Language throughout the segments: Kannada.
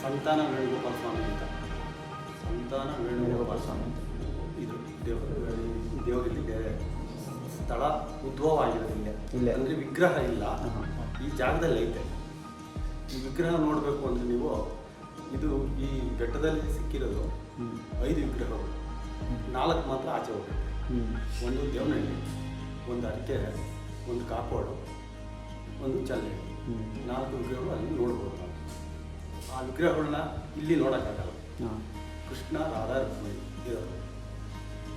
ಸಂತಾನ ವೇಣುಗೋಪಾಲ ಸ್ವಾಮಿ ಅಂತ. ಸಂತಾನ ವೇಣುಗೋಪಾಲ ಸ್ವಾಮಿ ಇದು ದೇವರಿಗೆ ಸ್ಥಳ ಉದ್ಭವ ಆಗಿರೋದಿಲ್ಲ, ಇಲ್ಲ ಅಂದರೆ ವಿಗ್ರಹ ಇಲ್ಲ, ಈ ಜಾಗದಲ್ಲಿ ಐತೆ. ಈ ವಿಗ್ರಹ ನೋಡಬೇಕು ಅಂದರೆ ನೀವು ಇದು ಈ ಬೆಟ್ಟದಲ್ಲಿ ಸಿಕ್ಕಿರೋದು 5 ವಿಗ್ರಹಗಳು, 4 ಮಾತ್ರ ಆಚೆ ಹೋಗುತ್ತೆ. ಒಂದು ದೇವನಹಳ್ಳಿ, ಒಂದು ಅರಕೆರೆ, ಒಂದು ಕಾಕೋಡು, ಒಂದು ಚಲ್ಲೆ, 4 ವಿಗ್ರಹಗಳು ಅಲ್ಲಿ ನೋಡ್ಬೋದು ನಾವು. ಆ ವಿಗ್ರಹಗಳನ್ನ ಇಲ್ಲಿ ನೋಡೋಕ್ಕಾಗಲ್ಲ. ಕೃಷ್ಣ ರಾಧಾ ರುಕ್ಮಿಣಿ ಇರೋದು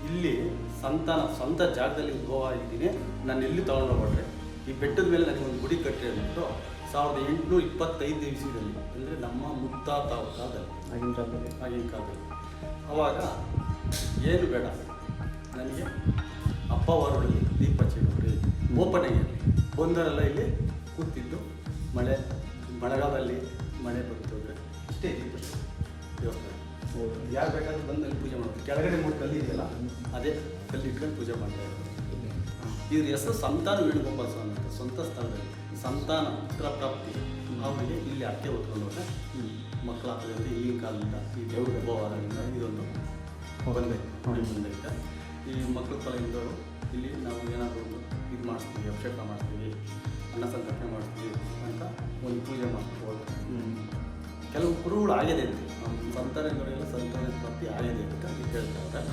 ಇಲ್ಲಿ ಸ್ವಂತ ಜಾಗದಲ್ಲಿ ಉದ್ಭವ ಆಗಿದ್ದೀನಿ. ನಾನು ಎಲ್ಲಿ ತೊಗೊಂಡೋಗ್ಬಿಟ್ರೆ ಈ ಬೆಟ್ಟದ ಮೇಲೆ ನನಗೆ ಒಂದು ಗುಡಿ ಕಟ್ಟಿ ಅಂದ್ಬಿಟ್ಟು 1825 ಇಸ್ವಿಯಲ್ಲಿ, ಅಂದರೆ ನಮ್ಮ ಮುತ್ತಾತ ಕಾಲದಲ್ಲಿ, ಆಗಿನ ಕಾಲದಲ್ಲಿ. ಅವಾಗ ಏನು ಬೇಡ ನನಗೆ ಅಪ್ಪ ಹೊರಗಡೆ ದೀಪ ಚಿಡುಗ್ರಿ ಓಪನಿಂಗ್ ಬಂದವರೆಲ್ಲ ಇಲ್ಲಿ ಕೂತಿದ್ದು ಮಳೆಗಾಲದಲ್ಲಿ ಮಳೆ ಬರ್ತಿದ್ರೆ ಇಷ್ಟೇ ದೀಪ ದೇವಸ್ಥಾನ. ಯಾರು ಬೇಕಾದ್ರೂ ಬಂದು ಅಲ್ಲಿ ಪೂಜೆ ಮಾಡೋದು. ಕೆಳಗಡೆ 3 ಕಲ್ಲು ಇದೆಯಲ್ಲ, ಅದೇ ಕಲ್ಲು ಇಟ್ಕೊಂಡು ಪೂಜೆ ಮಾಡ್ತಾ ಇರೋದು. ಇದ್ರ ಹೆಸರು ಸಂತಾನ ವೇಣುಗೋಪಾಲ ಸ್ವಾಮಿ ಅಂತ. ಸ್ವಂತ ಸ್ಥಳದಲ್ಲಿ ಸಂತಾನ ಪುತ್ರ ಪ್ರಾಪ್ತಿ ಅವರಿಗೆ ಇಲ್ಲಿ ಅಕ್ಕೆ ಹೊತ್ಕೊಂಡು ಹೋದ್ರೆ ಮಕ್ಕಳಾಗ್ತದೆ. ಈಗಿನ ಕಾಲದಿಂದ ಈ ದೇವ್ರ ಹಬ್ಬವಾರದಿಂದ ಇದೊಂದು ಬಂದೈತೆ. ಈ ಮಕ್ಕಳ ಫಲದಿಂದವರು ಇಲ್ಲಿ ನಾವು ಏನಾದರೂ ಇದು ಮಾಡಿಸ್ತೀವಿ, ಅಭಿಷೇಕ ಮಾಡಿಸ್ತೀವಿ, ಅನ್ನ ಸಂತರ್ಪಣೆ ಮಾಡ್ತೀವಿ ಅಂತ ಒಂದು ಪೂಜೆ ಮಾಡ್ಬೋದು. ಕೆಲವು ಕುರುಗಳು ಆಗಿದೆ ಅಂತ ನಮ್ಮ ಸಂತಾನದವರೆಲ್ಲ ಸಂತಾನ ಪ್ರಾಪ್ತಿ ಆಗಿದೆ ಅಂತ ಹೇಳ್ತಾರೆ.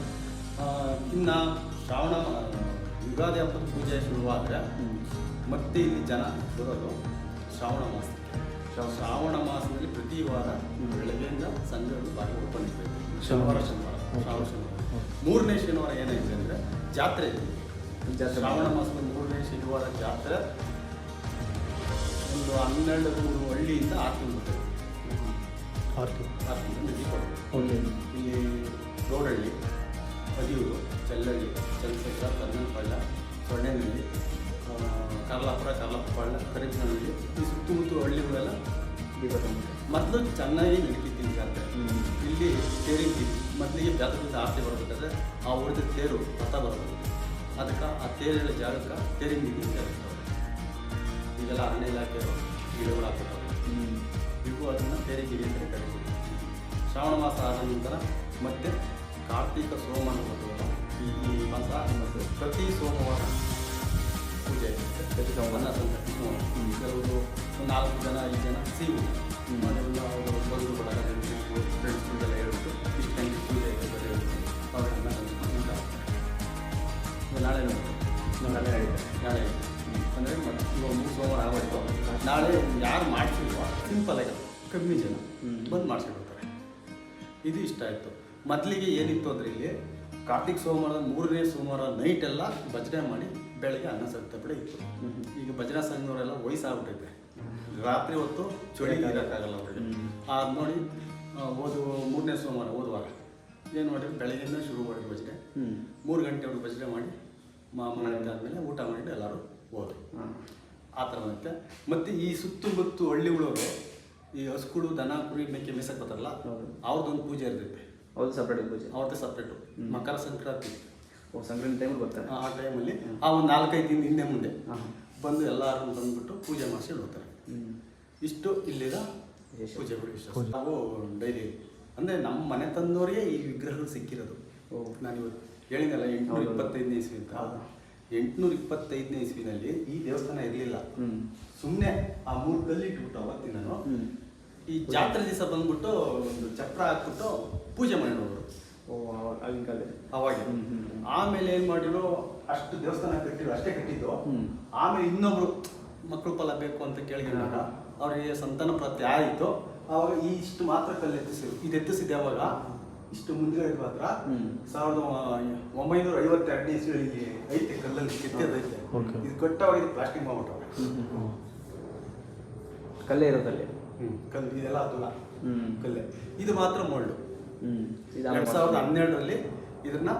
ಇನ್ನು ಯುಗಾದಿ ಹಬ್ಬದ ಪೂಜೆ ಶುರುವಾದರೆ ಮತ್ತೆ ಇಲ್ಲಿ ಜನ ಬರೋದು ಶ್ರಾವಣ ಮಾಸಕ್ಕೆ. ಶ್ರಾವಣ ಮಾಸದಲ್ಲಿ ಪ್ರತಿ ವಾರ ಬೆಳಗ್ಗೆಯಿಂದ ಸಂಜೆವರೆಗೂ ಬಾರಿ ಓಪನ್ ಇರ್ತೈತೆ. ಶ್ರಾವಣ ಶನಿವಾರ 3ನೇ ಶನಿವಾರ ಏನಾಗಿದೆ ಅಂದರೆ ಜಾತ್ರೆ ಇದೆ. ಶ್ರಾವಣ ಮಾಸದ 3ನೇ ಶನಿವಾರ ಜಾತ್ರೆ ಒಂದು 12 ಹಳ್ಳಿಯಿಂದ 6 ಕಿಲೋಮೀಟರ್. ಇಲ್ಲಿ ರೋಡಹಳ್ಳಿ, ಅದಿಯೂರು, ಚಲ್ಲಹಳ್ಳಿ, ಚನ್ನಸಂದ್ರ, ಕನ್ನಂಪಳ್ಳ, ಸೊಣ್ಣೆನಹಳ್ಳಿ, ಕರ್ಲಾಪುರ, ಕರ್ಲಾಪಳ್ಳ, ಕರಿಪನಹಳ್ಳಿ, ಈ ಸುತ್ತಮುತ್ತ ಹಳ್ಳಿಗಳೆಲ್ಲ ಮೊದಲು ಚೆನ್ನಾಗಿ ನಡೀತಿದ್ದೀನಿ ಜಾತ್ರೆ. ಇಲ್ಲಿ ತೇರಿಗೆ ಮೊದಲಿಗೆ ಜಾತ್ರೆಯಿಂದ ಆರತಿ ಬರಬೇಕಾದ್ರೆ ಆ ಊರಿನ ತೇರು ರಥ ಬರೋದು. ಅದಕ್ಕೆ ಆ ತೇರಿನ ಜಾಗಕ್ಕೆ ತೇರಿಂಗಿಗೆ ಸೇರಿಸ್ತಾರೆ. ಈಗೆಲ್ಲ ಅರಣ್ಯ ಇಲಾಖೆಯವರು ಗಿಡಗಳು ಹಾಕ್ತಾರೆ. ಇವು ಅದನ್ನು ತೇರಿಗಿರಿ ಅಂತ ಕರೀತೀವಿ. ಶ್ರಾವಣ ಮಾಸ ಆದ ನಂತರ ಮತ್ತೆ ಕಾರ್ತಿಕ ಸೋಮವಾರ ಬರ್ತದಲ್ಲ, ಈ ಮಾಸ ಪ್ರತಿ ಸೋಮವಾರ ಪೂಜೆ ಇರುತ್ತೆ. ಪ್ರತಿ ಸೋಮವಾರ ಕೆಲವರು 4 ಜನ 5 ಜನ ಸಿಗು ಅವರು ಬಂದು ಬಡಗ ಫ್ರೆಂಡ್ಸ್ಗಳೆಲ್ಲ ಹೇಳ್ಬಿಟ್ಟು ಇಷ್ಟು ಗಂಟೆ ಪೂಜೆ ಇರುತ್ತೆ ಹೇಳ್ಬಿಟ್ಟು ಅವ್ರನ್ನ ನಾಳೆ ನಾಳೆ ಅಂದರೆ ಇವಾಗ 3 ಸೋಮವಾರ ಆಗೋಯ್ತು. ನಾಳೆ ಯಾರು ಮಾಡಿಸಿಲ್ವೋ ಸಿಂಪಲಾಗಿ ಕಮ್ಮಿ ಜನ ಬಂದು ಮಾಡಿಸಿಬಿಡ್ತಾರೆ. ಇದು ಇಷ್ಟ ಆಯಿತು. ಮೊದಲಿಗೆ ಏನಿತ್ತು ಅಂದರೆ ಇಲ್ಲಿ ಕಾರ್ತಿಕ್ ಸೋಮವಾರ 3ನೇ ಸೋಮವಾರ ನೈಟೆಲ್ಲ ಭಜನೆ ಮಾಡಿ ಬೆಳಗ್ಗೆ ಅನ್ನ ಸಂತರ್ಪಣೆ ಇತ್ತು. ಈಗ ಭಜನಾ ಸಂಘದವರೆಲ್ಲ ವಯಸ್ಸಾಗ್ಬಿಟ್ಟೈತೆ, ರಾತ್ರಿ ಹೊತ್ತು ಚಳಿ ಇರೋಕ್ಕಾಗಲ್ಲ ಅವರಿಗೆ. ಅದು ನೋಡಿ 3ನೇ ಸೋಮವಾರ ಹೋದವಾರ ಏನು ಮಾಡಿದ್ರು, ಬೆಳಗ್ಗೆಯಿಂದ ಶುರು ಮಾಡಿದ್ರು ಭಜನೆ. 3 ಗಂಟೆವರೆಗೂ ಭಜನೆ ಮಾಡಿ ಮನೆ ಆದಮೇಲೆ ಊಟ ಮಾಡಿ ಎಲ್ಲರೂ ಹೋದ್ರು. ಆ ಥರ ಬರುತ್ತೆ. ಮತ್ತು ಈ ಸುತ್ತಮುತ್ತ ಹಳ್ಳಿಗಳವರು ಈ ಹಸುಗಳು, ದನ, ಕುರಿ, ಮೇಕೆ ಮೇಸಕ್ಕೆ ಬರ್ತಾರಲ್ಲ, ಅವ್ರದ್ದೊಂದು ಪೂಜೆ ಇರ್ತೈತೆ. ಅವ್ರದ್ದು ಸಪ್ರೇಟ್ ಪೂಜೆ, ಅವ್ರದ್ದೇ ಸಪ್ರೇಟು. ಮಕರ ಸಂಕ್ರಾಂತಿ ಸಂಕ್ರಾಂತಿ ಟೈಮಲ್ಲಿ ಬರ್ತಾರೆ. ಆ ಟೈಮಲ್ಲಿ ಆ ಒಂದು 4-5 ದಿನ ಹಿಂದೆ ಮುಂದೆ ಬಂದು ಎಲ್ಲರೂ ಬಂದುಬಿಟ್ಟು ಪೂಜೆ ಮಾಡಿಸಿ ಹೋಗ್ತಾರೆ. ಇಷ್ಟು ಇಲ್ಲಿದ ಪೂಜೆಗಳು. ಇಷ್ಟ ನಾವು ಡೈಲಿ ಅಂದರೆ ನಮ್ಮ ಮನೆ ತಂದವರಿಗೆ ಈ ವಿಗ್ರಹಗಳು ಸಿಕ್ಕಿರೋದು. ನಾನು ಇವತ್ತು ಹೇಳಿದಲ್ಲ 825ನೇ ಇಸ್ವಿ ಅಂತ. 825ನೇ ಇಸ್ವಿನಲ್ಲಿ ಈ ದೇವಸ್ಥಾನ ಇರಲಿಲ್ಲ. ಸುಮ್ಮನೆ ಆ 3 ಕಲ್ಲು ಇಟ್ಬಿಟ್ಟು ಅವತ್ತಿನ ಈ ಜಾತ್ರೆ ದಿವಸ ಬಂದ್ಬಿಟ್ಟು ಒಂದು ಚಪ್ರ ಹಾಕ್ಬಿಟ್ಟು ಪೂಜೆ ಮಾಡಿರೋರು ಆಗಿನ ಕಾಲದಲ್ಲಿ. ಅವಾಗ ಆಮೇಲೆ ಏನು ಮಾಡಿರೋ ಅಷ್ಟು ದೇವಸ್ಥಾನ ಕಟ್ಟಿರೋ ಅಷ್ಟೇ ಕಟ್ಟಿದ್ದು. ಆಮೇಲೆ ಇನ್ನೊಬ್ರು ಮಕ್ಕಳು ಫಲ ಬೇಕು ಅಂತ ಕೇಳಿದಾಗ ಅವರಿಗೆ ಸಂತಾನ ಪ್ರಾಪ್ತಿ ಆಯಿತು. ಆವಾಗ ಇಷ್ಟು ಮಾತ್ರ ಕಲ್ಲು ಎತ್ತಿಸಿದ್ರು. ಇದು ಎತ್ತಿಸಿದೆ ಅವಾಗ ಇಷ್ಟು ಮುಂದ್ಗಡೆ ಮಾತ್ರ 1952ನೇ ಇಸ್ವಿಯಲ್ಲಿ ಐತೆ, ಕಲ್ಲಲ್ಲಿ ಕೆತ್ತಿಯದೈತೆ. ಇದು ಕಟ್ಟವಾಗ ಇದು ಪ್ಲಾಸ್ಟಿಕ್ ಮಾಡ್ಬಿಟ್ಟವ್ರೆ. ಕಲ್ಲೇ ಇರೋದಲ್ಲಿ ಕಲ್ಲು ಇದೆಲ್ಲ ಅದಲ್ಲ ಕಲ್ಲೇ. ಇದು ಮಾತ್ರ ಮರಳು. 2012ರಲ್ಲಿ ಇದನ್ನ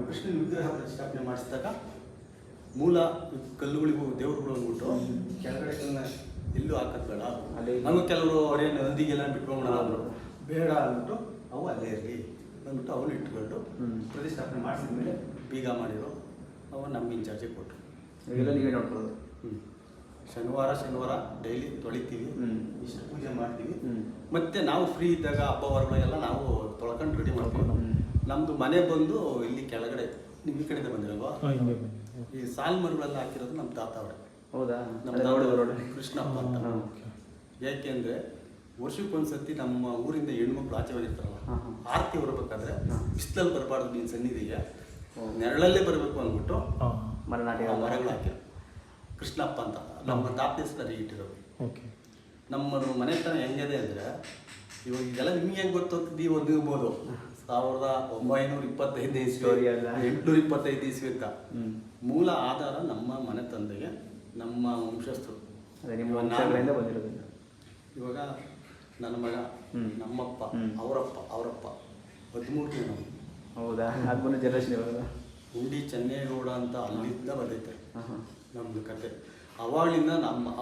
ಕೃಷ್ಣನ ವಿಗ್ರಹ ಪ್ರತಿಷ್ಠಾಪನೆ ಮಾಡಿಸಿದಾಗ ಮೂಲ ಕಲ್ಲುಗಳಿಗೂ ದೇವರುಗಳು ಅಂದ್ಬಿಟ್ಟು ಕೆಳಗಡೆ ಕಲ್ಲನ್ನ ಎಲ್ಲೂ ಹಾಕೋದು ಬೇಡ, ನಮಗೆ ಕೆಲವರು ಅವರೇನು ನದಿಗೆಲ್ಲ ಬಿಟ್ಕೊಂಡ್ಬಿಡೋಣ ಅಂದರು. ಬೇಡ ಅಂದ್ಬಿಟ್ಟು ಅವು ಅಲ್ಲೇ ಇರಲಿ ಅಂದ್ಬಿಟ್ಟು ಅವನು ಇಟ್ಕೊಂಡು ಪ್ರತಿಷ್ಠಾಪನೆ ಮಾಡಿಸಿದ ಮೇಲೆ ಬೀಗ ಮಾಡಿರೋ ಅವ ನಮ್ಮ ಇನ್ಚಾರ್ಜಿಗೆ ಕೊಟ್ಟರು. ನೀವೇ ನೋಡ್ಕೊಳ್ಳೋದು. ಶನಿವಾರ ಡೈಲಿ ತೊಳಿತೀವಿ, ಹ್ಮ್. ಇಷ್ಟು ಪೂಜೆ ಮಾಡ್ತೀವಿ. ಹ್ಮ್. ಮತ್ತೆ ನಾವು ಫ್ರೀ ಇದ್ದಾಗ ಹಬ್ಬವರುಗಳೆಲ್ಲ ನಾವು ತೊಳ್ಕೊಂಡು ರೆಡಿ ಮಾಡ್ತೀವಿ. ಹ್ಮ್. ನಮ್ಮದು ಮನೆ ಬಂದು ಇಲ್ಲಿ ಕೆಳಗಡೆ, ನೀವು ಈ ಕಡೆಯಿಂದ ಬಂದಿರಲ್ವಾ, ಹಿಂಗೆ ಬನ್ನಿ. ಈ ಸಾಲ್ ಮರಗಳೆಲ್ಲ ಹಾಕಿರೋದು ನಮ್ಮ ತಾತ ಅವರೇ. ಹೌದಾ? ನಮ್ಮ ಅದೇ ತಾತ ನೋಡಿದ್ರು ನೋಡಿ. ಕೃಷ್ಣಪ್ಪ ಅಂತ. ಹಾಂ. ಯಾಕೆಂದ್ರೆ ವರ್ಷಕ್ಕೊಂದ್ಸತಿ ನಮ್ಮ ಊರಿಂದ ಹೆಣ್ಮಕ್ಳು ಆಚೆ ಹೋಗಿರ್ತಾರಲ್ಲ, ಹಾಂ, ಹಾಂ. ಆರತಿ ಹೊರಬೇಕಾದ್ರೆ ಹಾಂ. ಬಿಸಿಲಲ್ಲಿ ಬರಬಾರ್ದು ನೀನು ಸನ್ನಿಧಿಗೆ, ಓ. ನೆರಳಲ್ಲೇ ಬರಬೇಕು ಅಂದ್ಬಿಟ್ಟು ಹಾಂ ಮಲೆನಾಡಿಗೆ ಆ ಮರಗಳು ಹಾಕಿರೋ ಕೃಷ್ಣಪ್ಪ ಅಂತ ನಮ್ಮ ತಾತ ಹೆಸರು ಇಟ್ಟಿರೋದು. ಓಕೆ. ನಮ್ಮ ಮನೆತನ ಹೆಂಗಿದೆ ಅಂದರೆ, ಇವಾಗ ಇದೆಲ್ಲ ನಿಮ್ಗೆ ಹೆಂಗೆ ಗೊತ್ತು ನೀವು ಓದಿರ್ಬೋದು, 1925 ಇಸ್ವಿ, Story ಅಲ್ಲ. 825 ಇಸ್ವಿ ಅಂತ. ಹ್ಮ್. ಮೂಲ ಆಧಾರ ನಮ್ಮ ಮನೆ ತಂದೆಗೆ, ನಮ್ಮ ವಂಶಸ್ಥರು. ಅದೇ ನಿಮ್ಮ ವಂಶಗಳಿಂದ ಬಂದಿರೋದು. ಇವಾಗ ನನ್ನ ಮಗ, ಹ್ಮ್. ನಮ್ಮಪ್ಪ, ಹ್ಮ್. ಅವರಪ್ಪ 13ನೇ ನಾವು. ಹೌದಾ? ಅದು ಬಂದು ಜನರೇಷನ್ ಇವಾಗ. ಉಂಡಿ ಚೆನ್ನೇಗೌಡ ಅಂತ ಅಲ್ಲಿಂದ ಬಂದೈತೆ ಹಾಂ ಹಾಂ. ನಮ್ಮದು ಕತೆ. ಅವಾಗಲಿಂದ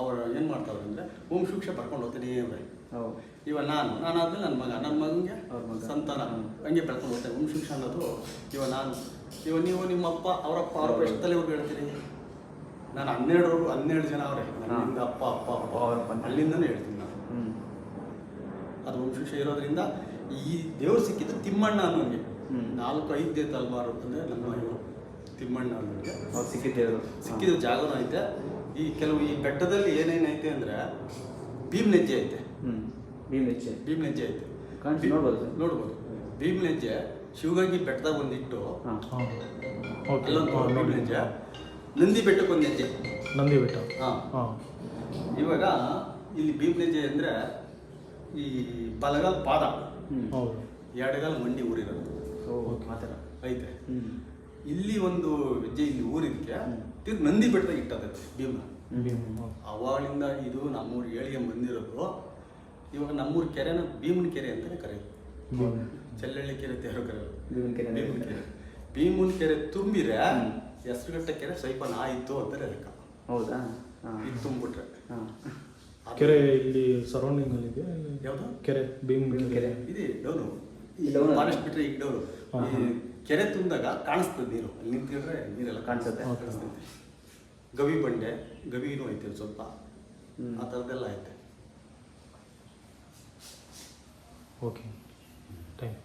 ಅವ್ರು ಏನು ಮಾಡ್ತಾವ್ರೆ ಅಂದರೆ ವಂಶವೃಕ್ಷ ಬರ್ಕೊಂಡು ಹೋಗ್ತೀನಿ ಅವ್ರೆ. ಹೌದು. ಇವಾಗ ನಾನಾದ್ಮೇಲೆ ನನ್ನ ಮಗನಿಗೆ ಅವ್ರ ಮಗ. ಸಂತಾನ ಹ್ಮ್. ಹಂಗೆ ಬೆಳ್ಕೊಂಡು ಹೋಗ್ತಾರೆ. ವಂಶವೃಕ್ಷ ಅನ್ನೋದು ಇವಾಗ ನೀವು ನಿಮ್ಮಪ್ಪ ಅವರಪ್ಪ ಎಷ್ಟು ತಲೆವರೆಗೂ ಹೇಳ್ತೀರಿ? ನಾನು 12 ಜನ ಅವರೇ ನನ್ನಿಂದ ಅಪ್ಪ ಅವರಪ್ಪ ಅಂತ. ಅಲ್ಲಿಂದನೂ ಹೇಳ್ತೀನಿ ನಾನು. ಹ್ಞೂ. ಅದು ವಂಶವೃಕ್ಷ ಇರೋದ್ರಿಂದ ಈ ದೇವ್ರು ಸಿಕ್ಕಿದ್ದು ತಿಮ್ಮಣ್ಣ ಅನ್ನೋನಿಗೆ. ಹ್ಮ್. 4-5 ತಲೆಮಾರು ಅಂದರೆ ನಮ್ಮ ಇವರು ತಿಮ್ಮಣ್ಣ ಅನ್ನೋನಿಗೆ ಅವ್ರು ಸಿಕ್ಕಿದ್ದೇವರು. ಸಿಕ್ಕಿದ ಜಾಗನೂ ಐತೆ. ಈ ಈ ಬೆಟ್ಟದಲ್ಲಿ ಏನೇನೈತೆ ಅಂದರೆ ಭೀಮ್ನೆಜ್ಜೆ ಐತೆ. ಹ್ಞೂ. ಭೀಮ್ನೆಜ್ಜೆ. ಭೀಮ್ನೆಜ್ಜೆ ಐತೆ. ಕಾಣಿಸಿ ನೋಡ್ಬೋದು ಸರ್? ನೋಡ್ಬೋದು. ಭೀಮ್ನೆಜ್ಜೆ ಶಿವಗಂಗಿ ಬೆಟ್ಟದಾಗ ಒಂದಿಟ್ಟು, ಹಾಂ. ಹಾಂ ಓಕೆ. ಅಲ್ಲೊಂದು ಹಾಂ ನೋಡಿ. ಭೀಮ್ನೆಜ್ಜೆ, ನಂದಿ ಬೆಟ್ಟಕ್ಕೊಂದು ಹೆಜ್ಜೆ. ನಂದಿ ಬೆಟ್ಟ. ಹಾಂ. ಹಾಂ ಇವಾಗ ಇಲ್ಲಿ ಭೀಮ್ನೆಜ್ಜೆ ಅಂದರೆ ಈ ಬಲಗಾಲ್ ಪಾದ, ಹ್ಞೂ. ಹೌದು. ಎಡಗಾಲ್ ಮಂಡಿ ಊರಿರೋದು ಓ ಆ ಥರ. ಐತೆ. ಹ್ಞೂ. ಇಲ್ಲಿ ಒಂದು ಹೆಜ್ಜೆ ಇಲ್ಲಿ ಊರಿದಕ್ಕೆ ಹ್ಮ್. ತಿರ್ಗಿ ನಂದಿ ಬೆಟ್ಟದಾಗ ಇಟ್ಟದೈತೆ ಭೀಮ. ಭೀಮ್. ಹೌದು. ಅವಾಗಲಿಂದ ಇದು ನಮ್ಮೂರು ಏಳಿಗೆ ಬಂದಿರೋದು. ಇವಾಗ ನಮ್ಮೂರು ಕೆರೆನ ಭೀಮನ ಕೆರೆ ಅಂತಲೇ ಕರೆಯೋದು. ಭೀಮ್. ಚೆಲ್ಲಳ್ಳಿ ಕೆರೆ ತೇರು ಕರೆಯೋದು ಭೀಮನ ಕೆರೆ. ಭೀಮನ ಕೆರೆ. ಭೀಮನ ಕೆರೆ ತುಂಬಿರೆ ಹೆಸರುಘಟ್ಟ ಕೆರೆ ಸ್ವಲ್ಪ ಆಯಿತು ಅಂತಾರೆ ಲೆಕ್ಕ. ಹೌದಾ? ಹಾಂ. ಇದು ತುಂಬಿಟ್ರೆ ಹಾಂ. ಕೆರೆ ಇಲ್ಲಿ ಸರೌಂಡಿಂಗ್ ಅಲ್ಲಿ ಇದೆ ಯಾವುದು ಕೆರೆ? ಭೀಮ್ ಭೀಮ್ ಕೆರೆ. ಕೆರೆ. ಇದೆ ಡೌನು. ಈ ಡೌನು. ಫಾರೆಸ್ಟ್ ಬಿಟ್ರೆ ಈಗ ಡೌನು. ಹಾ, ಈ ಹಾ. ಕೆರೆ ತುಂಬಿದಾಗ ಕಾಣಿಸ್ತದೆ ನೀರು. ಅಲ್ಲಿ ನಿಂತಿದ್ರೆ ನೀರೆಲ್ಲ ಕಾಣಿಸುತ್ತೆ. ಕಾಣಿಸ್ತೈತೆ. ಗವಿ ಬಂಡೆ, ಗವಿನೂ ಐತೆ ಒಂದ್ ಸ್ವಲ್ಪ. ಹ್ಮ್. ಆ ಥರದ್ದೆಲ್ಲ ಐತೆ. Okay thank you.